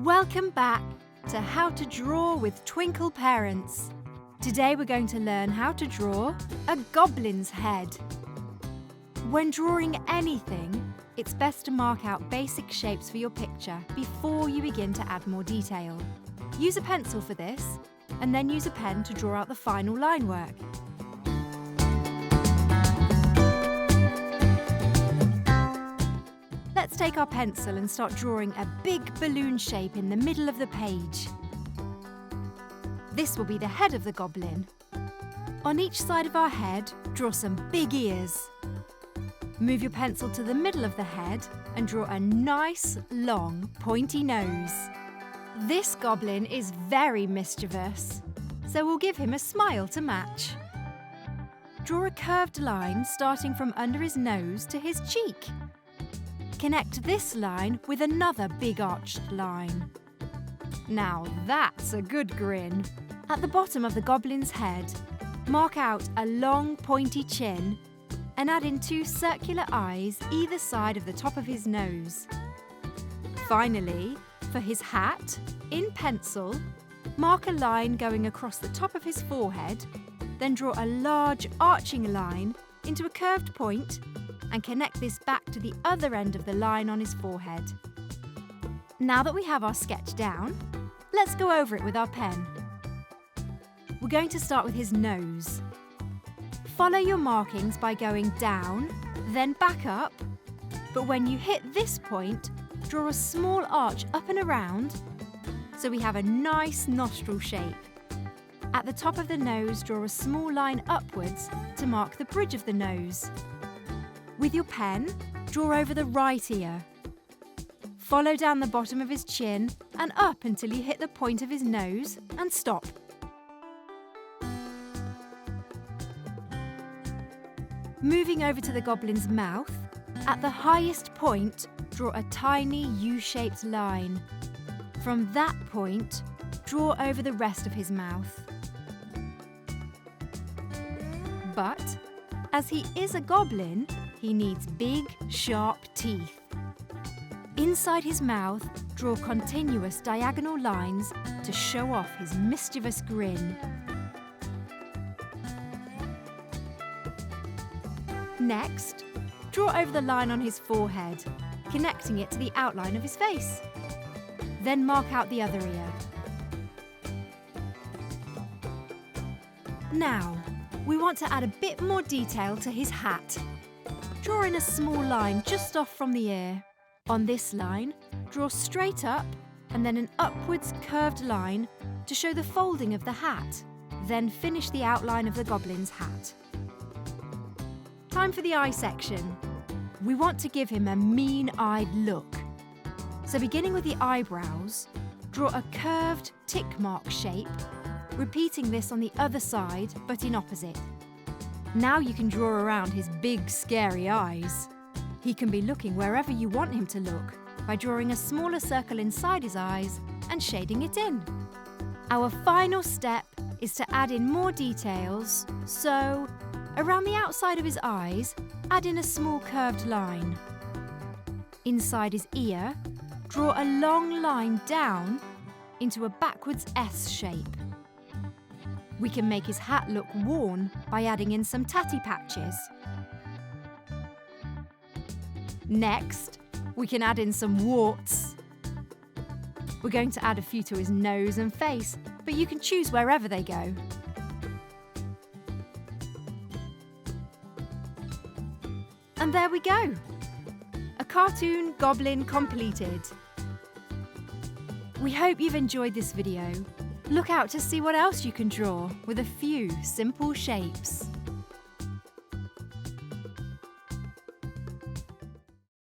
Welcome back to How to Draw with Twinkl Parents. Today we're going to learn how to draw a goblin's head. When drawing anything, it's best to mark out basic shapes for your picture before you begin to add more detail. Use a pencil for this, and then use a pen to draw out the final line work. Let's take our pencil and start drawing a big balloon shape in the middle of the page. This will be the head of the goblin. On each side of our head, draw some big ears. Move your pencil to the middle of the head and draw a nice, long, pointy nose. This goblin is very mischievous, so we'll give him a smile to match. Draw a curved line starting from under his nose to his cheek. Connect this line with another big arched line. Now that's a good grin. At the bottom of the goblin's head, mark out a long pointy chin and add in 2 circular eyes either side of the top of his nose. Finally, for his hat, in pencil, mark a line going across the top of his forehead, then draw a large arching line into a curved point and connect this back to the other end of the line on his forehead. Now that we have our sketch down, let's go over it with our pen. We're going to start with his nose. Follow your markings by going down, then back up, but when you hit this point, draw a small arch up and around so we have a nice nostril shape. At the top of the nose, draw a small line upwards to mark the bridge of the nose. With your pen, draw over the right ear. Follow down the bottom of his chin and up until you hit the point of his nose and stop. Moving over to the goblin's mouth, at the highest point, draw a tiny U-shaped line. From that point, draw over the rest of his mouth. But, as he is a goblin, he needs big, sharp teeth. Inside his mouth, draw continuous diagonal lines to show off his mischievous grin. Next, draw over the line on his forehead, connecting it to the outline of his face. Then mark out the other ear. Now, we want to add a bit more detail to his hat. Draw in a small line just off from the ear. On this line, draw straight up and then an upwards curved line to show the folding of the hat. Then finish the outline of the goblin's hat. Time for the eye section. We want to give him a mean-eyed look. So beginning with the eyebrows, draw a curved tick mark shape, repeating this on the other side but in opposite. Now you can draw around his big, scary eyes. He can be looking wherever you want him to look by drawing a smaller circle inside his eyes and shading it in. Our final step is to add in more details, so around the outside of his eyes, add in a small curved line. Inside his ear, draw a long line down into a backwards S shape. We can make his hat look worn by adding in some tatty patches. Next, we can add in some warts. We're going to add a few to his nose and face, but you can choose wherever they go. And there we go! A cartoon goblin completed. We hope you've enjoyed this video. Look out to see what else you can draw with a few simple shapes.